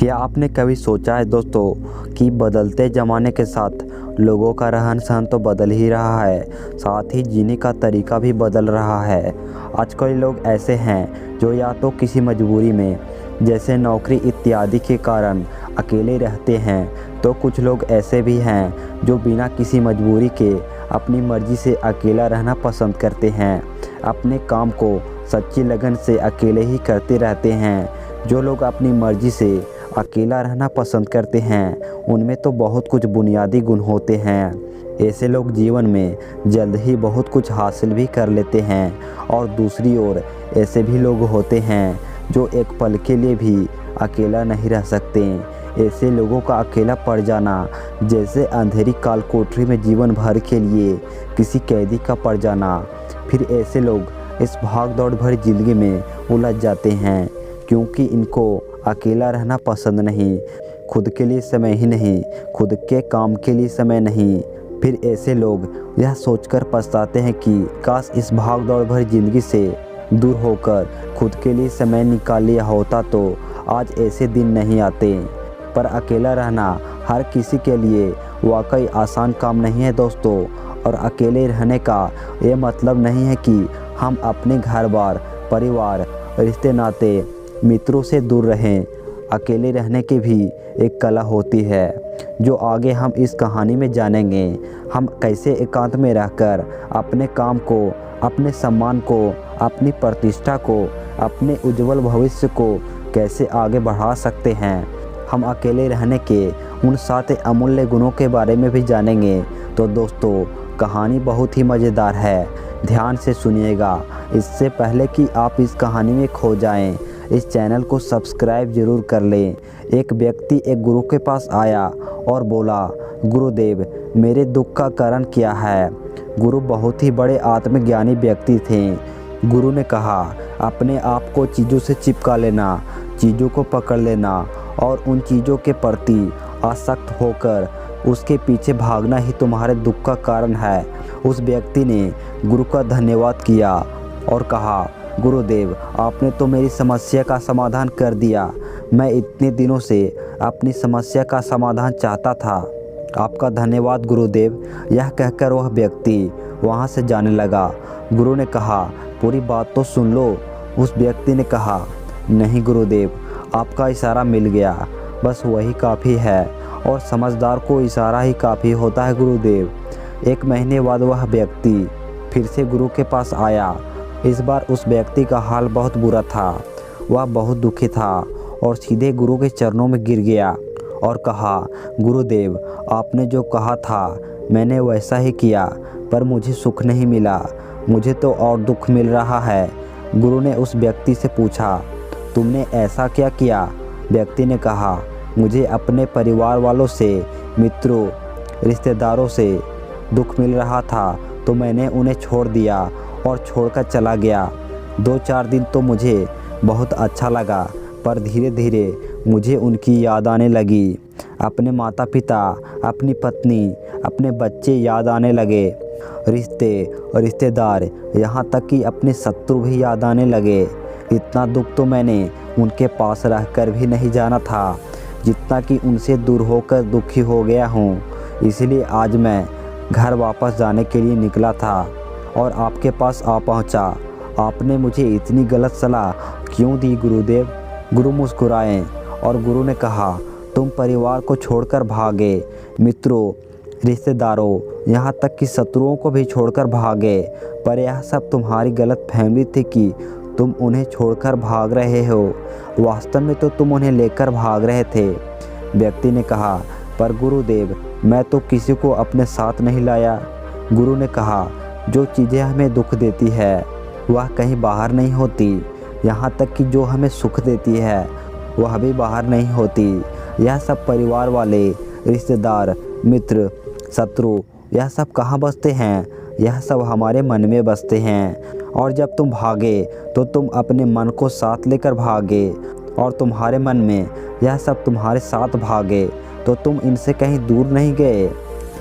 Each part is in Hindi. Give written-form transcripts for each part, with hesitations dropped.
क्या आपने कभी सोचा है दोस्तों कि बदलते ज़माने के साथ लोगों का रहन सहन तो बदल ही रहा है, साथ ही जीने का तरीका भी बदल रहा है। आजकल लोग ऐसे हैं जो या तो किसी मजबूरी में, जैसे नौकरी इत्यादि के कारण अकेले रहते हैं, तो कुछ लोग ऐसे भी हैं जो बिना किसी मजबूरी के अपनी मर्ज़ी से अकेला रहना पसंद करते हैं। अपने काम को सच्ची लगन से अकेले ही करते रहते हैं। जो लोग अपनी मर्ज़ी से अकेला रहना पसंद करते हैं, उनमें तो बहुत कुछ बुनियादी गुण होते हैं। ऐसे लोग जीवन में जल्द ही बहुत कुछ हासिल भी कर लेते हैं। और दूसरी ओर ऐसे भी लोग होते हैं जो एक पल के लिए भी अकेला नहीं रह सकते। ऐसे लोगों का अकेला पड़ जाना जैसे अंधेरी काल कोठरी में जीवन भर के लिए किसी कैदी का पड़ जाना। फिर ऐसे लोग इस भाग दौड़ भरी ज़िंदगी में उलझ जाते हैं, क्योंकि इनको अकेला रहना पसंद नहीं, खुद के लिए समय ही नहीं, खुद के काम के लिए समय नहीं। फिर ऐसे लोग यह सोचकर पछताते हैं कि काश इस भाग दौड़ भरी ज़िंदगी से दूर होकर खुद के लिए समय निकाल लिया होता तो आज ऐसे दिन नहीं आते। पर अकेला रहना हर किसी के लिए वाकई आसान काम नहीं है दोस्तों। और अकेले रहने का ये मतलब नहीं है कि हम अपने घर बार, परिवार, रिश्ते नाते, मित्रों से दूर रहें। अकेले रहने की भी एक कला होती है, जो आगे हम इस कहानी में जानेंगे। हम कैसे एकांत में रहकर अपने काम को, अपने सम्मान को, अपनी प्रतिष्ठा को, अपने उज्जवल भविष्य को कैसे आगे बढ़ा सकते हैं। हम अकेले रहने के उन 7 अमूल्य गुणों के बारे में भी जानेंगे। तो दोस्तों, कहानी बहुत ही मज़ेदार है, ध्यान से सुनिएगा। इससे पहले कि आप इस कहानी में खो जाएं, इस चैनल को सब्सक्राइब ज़रूर कर लें। एक व्यक्ति एक गुरु के पास आया और बोला, गुरुदेव, मेरे दुख का कारण क्या है। गुरु बहुत ही बड़े आत्मज्ञानी व्यक्ति थे। गुरु ने कहा, अपने आप को चीज़ों से चिपका लेना, चीज़ों को पकड़ लेना और उन चीज़ों के प्रति आसक्त होकर उसके पीछे भागना ही तुम्हारे दुख का कारण है। उस व्यक्ति ने गुरु का धन्यवाद किया और कहा, गुरुदेव, आपने तो मेरी समस्या का समाधान कर दिया। मैं इतने दिनों से अपनी समस्या का समाधान चाहता था। आपका धन्यवाद गुरुदेव। यह कहकर वह व्यक्ति वहाँ से जाने लगा। गुरु ने कहा, पूरी बात तो सुन लो। उस व्यक्ति ने कहा, नहीं गुरुदेव, आपका इशारा मिल गया, बस वही काफ़ी है। और समझदार को इशारा ही काफ़ी होता है गुरुदेव। 1 महीने बाद वह व्यक्ति फिर से गुरु के पास आया। इस बार उस व्यक्ति का हाल बहुत बुरा था। वह बहुत दुखी था और सीधे गुरु के चरणों में गिर गया और कहा, गुरुदेव, आपने जो कहा था मैंने वैसा ही किया, पर मुझे सुख नहीं मिला, मुझे तो और दुख मिल रहा है। गुरु ने उस व्यक्ति से पूछा, तुमने ऐसा क्या किया। व्यक्ति ने कहा, मुझे अपने परिवार वालों से, मित्रों, रिश्तेदारों से दुख मिल रहा था, तो मैंने उन्हें छोड़ दिया और छोड़कर चला गया। 2-4 दिन तो मुझे बहुत अच्छा लगा, पर धीरे धीरे मुझे उनकी याद आने लगी। अपने माता पिता, अपनी पत्नी, अपने बच्चे याद आने लगे, रिश्ते और रिश्तेदार, यहाँ तक कि अपने शत्रु भी याद आने लगे। इतना दुख तो मैंने उनके पास रहकर भी नहीं जाना था, जितना कि उनसे दूर होकर दुखी हो गया हूँ। इसलिए आज मैं घर वापस जाने के लिए निकला था और आपके पास आ पहुँचा। आपने मुझे इतनी गलत सलाह क्यों दी गुरुदेव। गुरु मुस्कुराए और गुरु ने कहा, तुम परिवार को छोड़कर भागे, मित्रों, रिश्तेदारों, यहाँ तक कि शत्रुओं को भी छोड़कर भागे, पर यह सब तुम्हारी गलत फहमी थी कि तुम उन्हें छोड़कर भाग रहे हो। वास्तव में तो तुम उन्हें लेकर भाग रहे थे। व्यक्ति ने कहा, पर गुरुदेव, मैं तो किसी को अपने साथ नहीं लाया। गुरु ने कहा, जो चीज़ें हमें दुख देती है वह कहीं बाहर नहीं होती, यहाँ तक कि जो हमें सुख देती है वह भी बाहर नहीं होती। यह सब परिवार वाले, रिश्तेदार, मित्र, शत्रु, यह सब कहाँ बसते हैं। यह सब हमारे मन में बसते हैं। और जब तुम भागे तो तुम अपने मन को साथ लेकर भागे, और तुम्हारे मन में यह सब तुम्हारे साथ भागे, तो तुम इनसे कहीं दूर नहीं गए।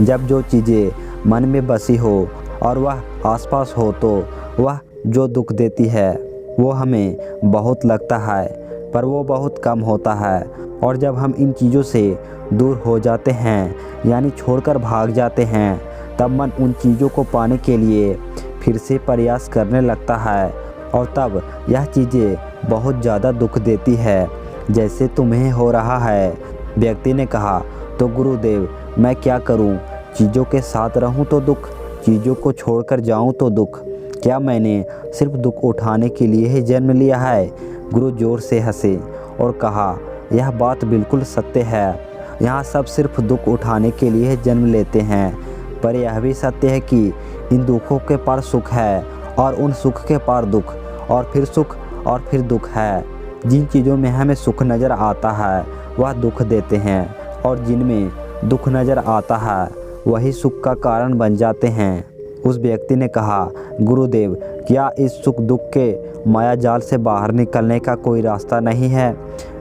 जब जो चीज़ें मन में बसी हो और वह आसपास हो, तो वह जो दुख देती है वो हमें बहुत लगता है, पर वो बहुत कम होता है। और जब हम इन चीज़ों से दूर हो जाते हैं यानी छोड़कर भाग जाते हैं, तब मन उन चीज़ों को पाने के लिए फिर से प्रयास करने लगता है और तब यह चीज़ें बहुत ज़्यादा दुख देती है, जैसे तुम्हें हो रहा है। व्यक्ति ने कहा, तो गुरुदेव मैं क्या करूं? चीज़ों के साथ रहूं तो दुख, चीज़ों को छोड़कर जाऊं तो दुख। क्या मैंने सिर्फ दुख उठाने के लिए ही जन्म लिया है? गुरु जोर से हंसे और कहा, यह बात बिल्कुल सत्य है। यहाँ सब सिर्फ दुख उठाने के लिए जन्म लेते हैं, पर यह भी सत्य है कि इन दुखों के पार सुख है और उन सुख के पार दुख और फिर सुख और फिर दुख है। जिन चीज़ों में हमें सुख नज़र आता है वह दुख देते हैं और जिनमें दुख नज़र आता है वही सुख का कारण बन जाते हैं। उस व्यक्ति ने कहा, गुरुदेव क्या इस सुख दुख के माया जाल से बाहर निकलने का कोई रास्ता नहीं है?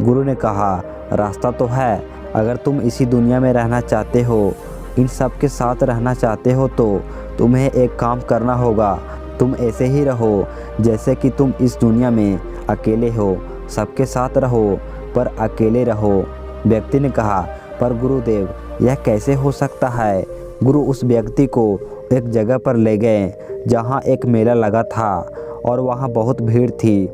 गुरु ने कहा, रास्ता तो है। अगर तुम इसी दुनिया में रहना चाहते हो, इन सब के साथ रहना चाहते हो, तो तुम्हें एक काम करना होगा। तुम ऐसे ही रहो जैसे कि तुम इस दुनिया में अकेले हो। सबके साथ रहो पर अकेले रहो। व्यक्ति ने कहा, पर गुरुदेव यह कैसे हो सकता है? गुरु उस व्यक्ति को एक जगह पर ले गए जहाँ एक मेला लगा था और वहाँ बहुत भीड़ थी।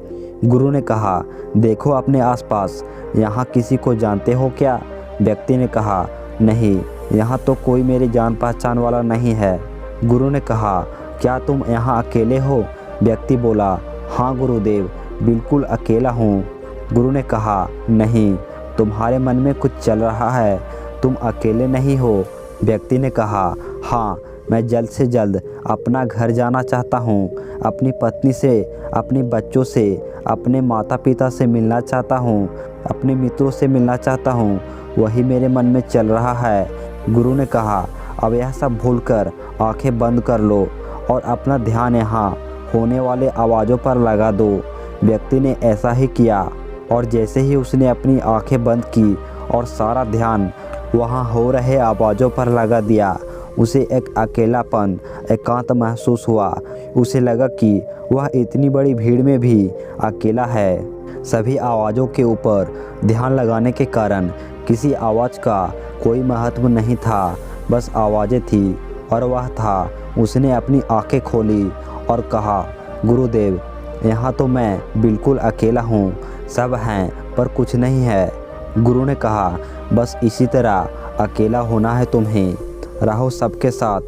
गुरु ने कहा, देखो अपने आसपास, यहाँ किसी को जानते हो क्या? व्यक्ति ने कहा, नहीं, यहाँ तो कोई मेरी जान पहचान वाला नहीं है। गुरु ने कहा, क्या तुम यहाँ अकेले हो? व्यक्ति बोला, हाँ गुरुदेव, बिल्कुल अकेला हूँ। गुरु ने कहा, नहीं, तुम्हारे मन में कुछ चल रहा है, तुम अकेले नहीं हो। व्यक्ति ने कहा, हाँ, मैं जल्द से जल्द अपना घर जाना चाहता हूँ, अपनी पत्नी से, अपने बच्चों से, अपने माता पिता से मिलना चाहता हूँ, अपने मित्रों से मिलना चाहता हूँ, वही मेरे मन में चल रहा है। गुरु ने कहा, अब यह सब भूलकर आंखें बंद कर लो और अपना ध्यान यहाँ होने वाले आवाज़ों पर लगा दो। व्यक्ति ने ऐसा ही किया और जैसे ही उसने अपनी आंखें बंद की और सारा ध्यान वहाँ हो रहे आवाज़ों पर लगा दिया, उसे एक अकेलापन, एकांत महसूस हुआ। उसे लगा कि वह इतनी बड़ी भीड़ में भी अकेला है। सभी आवाज़ों के ऊपर ध्यान लगाने के कारण किसी आवाज़ का कोई महत्व नहीं था, बस आवाज़ें थी और वह था। उसने अपनी आंखें खोली और कहा, गुरुदेव यहाँ तो मैं बिल्कुल अकेला हूँ, सब हैं पर कुछ नहीं है। गुरु ने कहा, बस इसी तरह अकेला होना है तुम्हें। रहो सबके साथ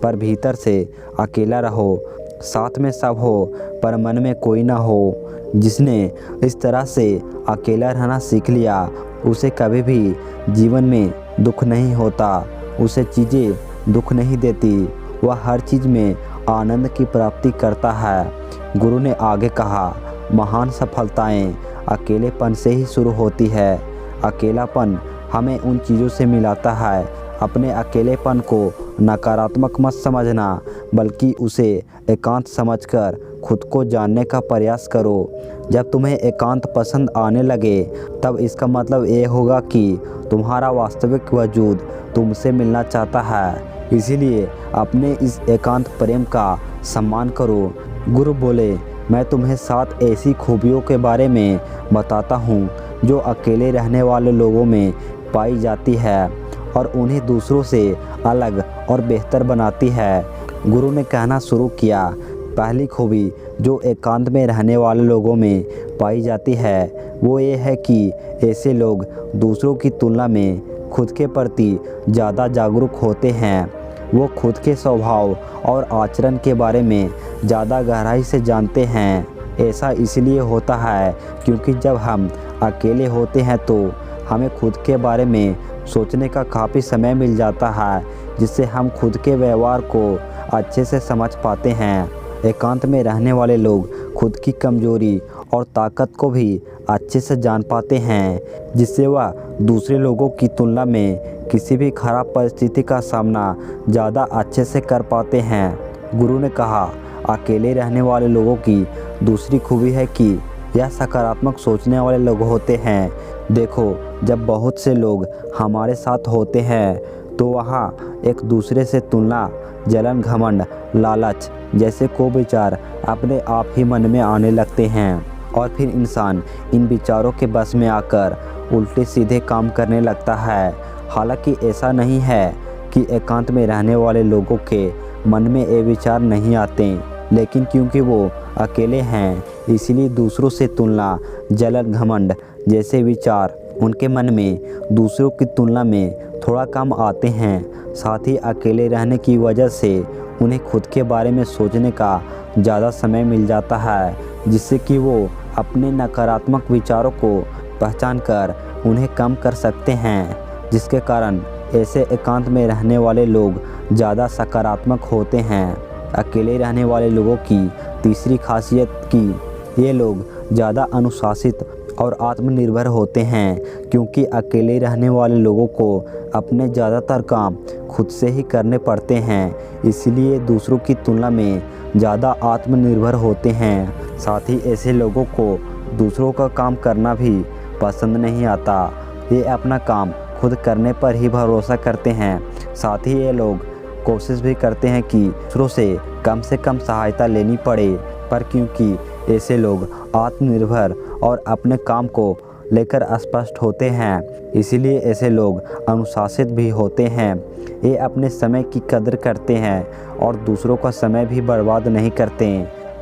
पर भीतर से अकेला रहो। साथ में सब हो पर मन में कोई ना हो। जिसने इस तरह से अकेला रहना सीख लिया उसे कभी भी जीवन में दुख नहीं होता, उसे चीज़ें दुख नहीं देती, वह हर चीज़ में आनंद की प्राप्ति करता है। गुरु ने आगे कहा, महान सफलताएं अकेलेपन से ही शुरू होती है। अकेलापन हमें उन चीज़ों से मिलाता है। अपने अकेलेपन को नकारात्मक मत समझना, बल्कि उसे एकांत समझकर खुद को जानने का प्रयास करो। जब तुम्हें एकांत पसंद आने लगे तब इसका मतलब ये होगा कि तुम्हारा वास्तविक वजूद तुमसे मिलना चाहता है। इसीलिए अपने इस एकांत प्रेम का सम्मान करो। गुरु बोले, मैं तुम्हें 7 ऐसी खूबियों के बारे में बताता हूँ जो अकेले रहने वाले लोगों में पाई जाती है और उन्हें दूसरों से अलग और बेहतर बनाती है। गुरु ने कहना शुरू किया, पहली खूबी जो एकांत में रहने वाले लोगों में पाई जाती है वो ये है कि ऐसे लोग दूसरों की तुलना में खुद के प्रति ज़्यादा जागरूक होते हैं। वो खुद के स्वभाव और आचरण के बारे में ज़्यादा गहराई से जानते हैं। ऐसा इसलिए होता है क्योंकि जब हम अकेले होते हैं तो हमें खुद के बारे में सोचने का काफ़ी समय मिल जाता है, जिससे हम खुद के व्यवहार को अच्छे से समझ पाते हैं। एकांत में रहने वाले लोग खुद की कमजोरी और ताकत को भी अच्छे से जान पाते हैं, जिससे वह दूसरे लोगों की तुलना में किसी भी खराब परिस्थिति का सामना ज़्यादा अच्छे से कर पाते हैं। गुरु ने कहा, अकेले रहने वाले लोगों की दूसरी खूबी है कि यह सकारात्मक सोचने वाले लोग होते हैं। देखो, जब बहुत से लोग हमारे साथ होते हैं तो वहाँ एक दूसरे से तुलना, जलन, घमंड, लालच जैसे को विचार अपने आप ही मन में आने लगते हैं और फिर इंसान इन विचारों के बस में आकर उल्टे सीधे काम करने लगता है। हालांकि ऐसा नहीं है कि एकांत में रहने वाले लोगों के मन में ये विचार नहीं आते, लेकिन क्योंकि वो अकेले हैं इसलिए दूसरों से तुलना, जलन, घमंड जैसे विचार उनके मन में दूसरों की तुलना में थोड़ा कम आते हैं। साथ ही अकेले रहने की वजह से उन्हें खुद के बारे में सोचने का ज़्यादा समय मिल जाता है, जिससे कि वो अपने नकारात्मक विचारों को पहचान कर उन्हें कम कर सकते हैं, जिसके कारण ऐसे एकांत में रहने वाले लोग ज़्यादा सकारात्मक होते हैं। अकेले रहने वाले लोगों की तीसरी खासियत कि ये लोग ज़्यादा अनुशासित और आत्मनिर्भर होते हैं, क्योंकि अकेले रहने वाले लोगों को अपने ज़्यादातर काम खुद से ही करने पड़ते हैं, इसलिए दूसरों की तुलना में ज़्यादा आत्मनिर्भर होते हैं। साथ ही ऐसे लोगों को दूसरों का काम करना भी पसंद नहीं आता। ये अपना काम खुद करने पर ही भरोसा करते हैं। साथ ही ये लोग कोशिश भी करते हैं कि दूसरों से कम सहायता लेनी पड़े, पर क्योंकि ऐसे लोग आत्मनिर्भर और अपने काम को लेकर स्पष्ट होते हैं, इसीलिए ऐसे लोग अनुशासित भी होते हैं। ये अपने समय की कदर करते हैं और दूसरों का समय भी बर्बाद नहीं करते।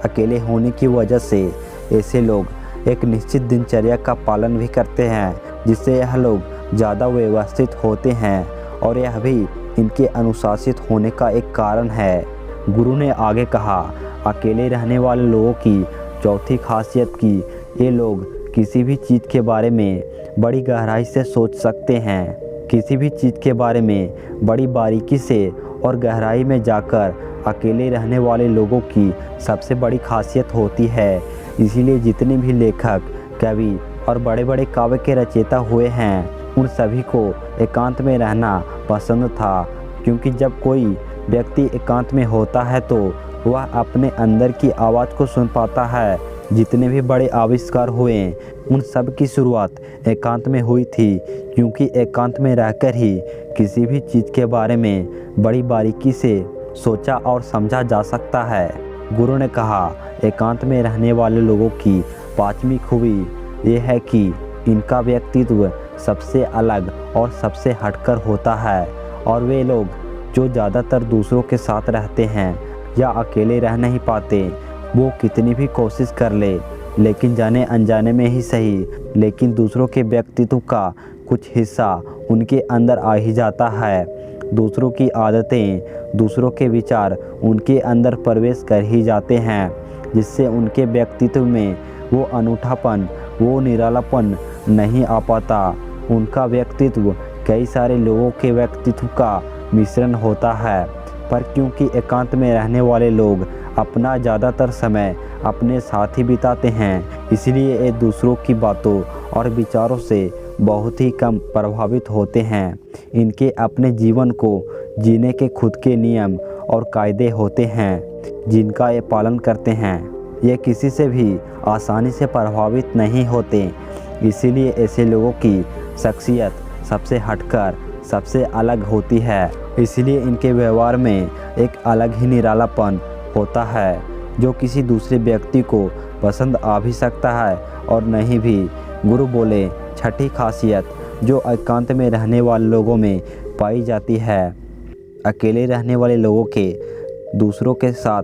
अकेले होने की वजह से ऐसे लोग एक निश्चित दिनचर्या का पालन भी करते हैं, जिससे यह लोग ज़्यादा व्यवस्थित होते हैं और यह भी इनके अनुशासित होने का एक कारण है। गुरु ने आगे कहा, अकेले रहने वाले लोगों की चौथी खासियत कि ये लोग किसी भी चीज़ के बारे में बड़ी गहराई से सोच सकते हैं। किसी भी चीज़ के बारे में बड़ी बारीकी से और गहराई में जाकर अकेले रहने वाले लोगों की सबसे बड़ी खासियत होती है। इसीलिए जितने भी लेखक, कवि और बड़े बड़े काव्य के रचयिता हुए हैं, उन सभी को एकांत में रहना पसंद था, क्योंकि जब कोई व्यक्ति एकांत में होता है तो वह अपने अंदर की आवाज़ को सुन पाता है। जितने भी बड़े आविष्कार हुए उन सब की शुरुआत एकांत में हुई थी, क्योंकि एकांत में रहकर ही किसी भी चीज़ के बारे में बड़ी बारीकी से सोचा और समझा जा सकता है। गुरु ने कहा, एकांत में रहने वाले लोगों की पांचवी खूबी ये है कि इनका व्यक्तित्व सबसे अलग और सबसे हटकर होता है, और वे लोग जो ज़्यादातर दूसरों के साथ रहते हैं या अकेले रह नहीं पाते, वो कितनी भी कोशिश कर ले, लेकिन जाने अनजाने में ही सही, लेकिन दूसरों के व्यक्तित्व का कुछ हिस्सा उनके अंदर आ ही जाता है। दूसरों की आदतें, दूसरों के विचार उनके अंदर प्रवेश कर ही जाते हैं, जिससे उनके व्यक्तित्व में वो अनूठापन, वो निरालापन नहीं आ पाता। उनका व्यक्तित्व कई सारे लोगों के व्यक्तित्व का मिश्रण होता है, पर क्योंकि एकांत में रहने वाले लोग अपना ज़्यादातर समय अपने साथ ही बिताते हैं, इसलिए ये दूसरों की बातों और विचारों से बहुत ही कम प्रभावित होते हैं। इनके अपने जीवन को जीने के खुद के नियम और कायदे होते हैं, जिनका ये पालन करते हैं। ये किसी से भी आसानी से प्रभावित नहीं होते, इसीलिए ऐसे लोगों की शख्सियत सबसे हटकर सबसे अलग होती है। इसलिए इनके व्यवहार में एक अलग ही निरालापन होता है, जो किसी दूसरे व्यक्ति को पसंद आ भी सकता है और नहीं भी। गुरु बोले, छठी खासियत जो एकांत में रहने वाले लोगों में पाई जाती है, अकेले रहने वाले लोगों के दूसरों के साथ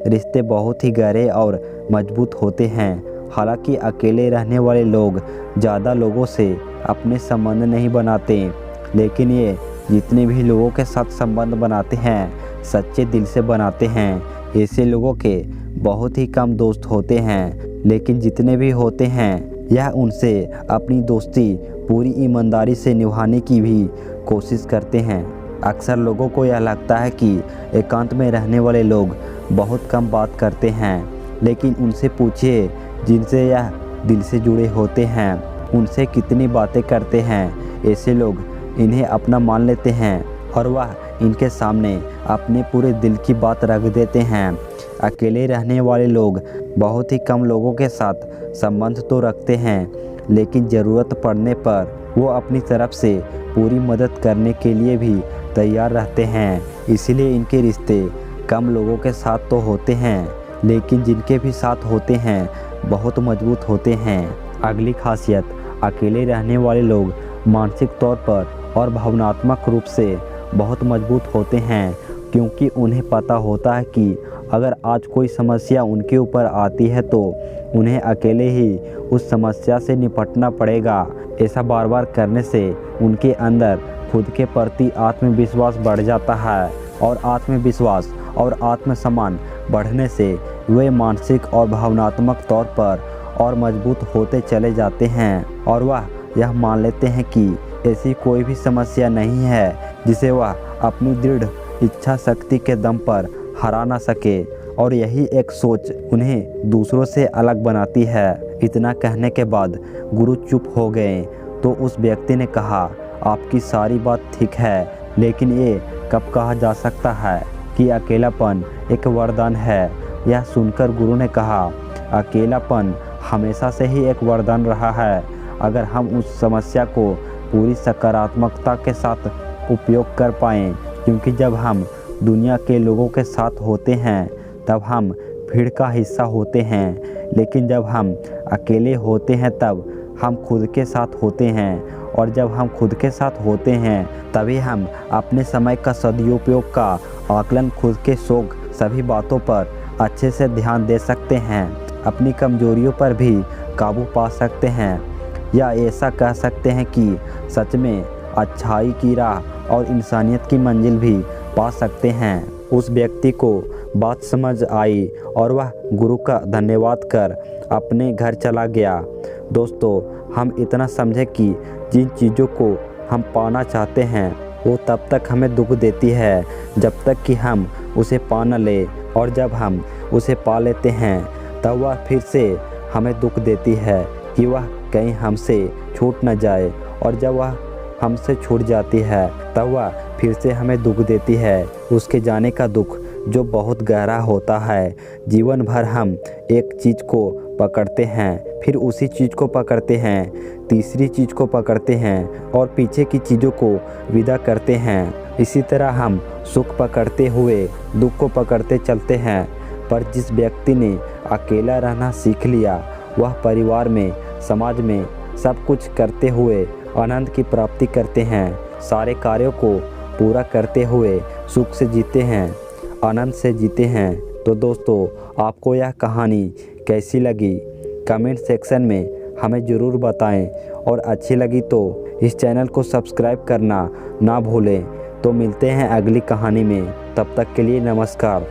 रिश्ते बहुत ही गहरे और मजबूत होते हैं। हालांकि अकेले रहने वाले लोग ज़्यादा लोगों से अपने संबंध नहीं बनाते, लेकिन ये जितने भी लोगों के साथ संबंध बनाते हैं सच्चे दिल से बनाते हैं। ऐसे लोगों के बहुत ही कम दोस्त होते हैं, लेकिन जितने भी होते हैं यह उनसे अपनी दोस्ती पूरी ईमानदारी से निभाने की भी कोशिश करते हैं। अक्सर लोगों को यह लगता है कि एकांत में रहने वाले लोग बहुत कम बात करते हैं, लेकिन उनसे पूछिए जिनसे यह दिल से जुड़े होते हैं उनसे कितनी बातें करते हैं। ऐसे लोग इन्हें अपना मान लेते हैं और वह इनके सामने अपने पूरे दिल की बात रख देते हैं। अकेले रहने वाले लोग बहुत ही कम लोगों के साथ संबंध तो रखते हैं, लेकिन ज़रूरत पड़ने पर वो अपनी तरफ से पूरी मदद करने के लिए भी तैयार रहते हैं। इसलिए इनके रिश्ते कम लोगों के साथ तो होते हैं, लेकिन जिनके भी साथ होते हैं बहुत मजबूत होते हैं। अगली खासियत अकेले रहने वाले लोग मानसिक तौर पर और भावनात्मक रूप से बहुत मजबूत होते हैं, क्योंकि उन्हें पता होता है कि अगर आज कोई समस्या उनके ऊपर आती है तो उन्हें अकेले ही उस समस्या से निपटना पड़ेगा। ऐसा बार बार करने से उनके अंदर खुद के प्रति आत्मविश्वास बढ़ जाता है और आत्मविश्वास और आत्मसम्मान बढ़ने से वे मानसिक और भावनात्मक तौर पर और मजबूत होते चले जाते हैं और वह यह मान लेते हैं कि ऐसी कोई भी समस्या नहीं है जिसे वह अपनी दृढ़ इच्छा शक्ति के दम पर हरा ना सके, और यही एक सोच उन्हें दूसरों से अलग बनाती है। इतना कहने के बाद गुरु चुप हो गए तो उस व्यक्ति ने कहा, आपकी सारी बात ठीक है, लेकिन ये कब कहा जा सकता है कि अकेलापन एक वरदान है। यह सुनकर गुरु ने कहा, अकेलापन हमेशा से ही एक वरदान रहा है, अगर हम उस समस्या को पूरी सकारात्मकता के साथ उपयोग कर पाएँ, क्योंकि जब हम दुनिया के लोगों के साथ होते हैं तब हम भीड़ का हिस्सा होते हैं, लेकिन जब हम अकेले होते हैं तब हम खुद के साथ होते हैं, और जब हम खुद के साथ होते हैं तभी हम अपने समय का सदुपयोग का आकलन, खुद के शौक, सभी बातों पर अच्छे से ध्यान दे सकते हैं, अपनी कमजोरियों पर भी काबू पा सकते हैं, या ऐसा कह सकते हैं कि सच में अच्छाई की राह और इंसानियत की मंजिल भी पा सकते हैं। उस व्यक्ति को बात समझ आई और वह गुरु का धन्यवाद कर अपने घर चला गया। दोस्तों, हम इतना समझे कि जिन चीज़ों को हम पाना चाहते हैं वो तब तक हमें दुख देती है जब तक कि हम उसे पा न ले, और जब हम उसे पा लेते हैं तब वह फिर से हमें दुख देती है कि वह कहीं हमसे छूट न जाए, और जब वह हमसे छूट जाती है तब वह फिर से हमें दुख देती है। उसके जाने का दुख जो बहुत गहरा होता है। जीवन भर हम एक चीज़ को पकड़ते हैं, फिर उसी चीज़ को पकड़ते हैं, तीसरी चीज़ को पकड़ते हैं और पीछे की चीज़ों को विदा करते हैं। इसी तरह हम सुख पकड़ते हुए दुख को पकड़ते चलते हैं। पर जिस व्यक्ति ने अकेला रहना सीख लिया, वह परिवार में, समाज में सब कुछ करते हुए आनंद की प्राप्ति करते हैं, सारे कार्यों को पूरा करते हुए सुख से जीते हैं, आनंद से जीते हैं। तो दोस्तों, आपको यह कहानी कैसी लगी कमेंट सेक्शन में हमें ज़रूर बताएं, और अच्छी लगी तो इस चैनल को सब्सक्राइब करना ना भूलें। तो मिलते हैं अगली कहानी में, तब तक के लिए नमस्कार।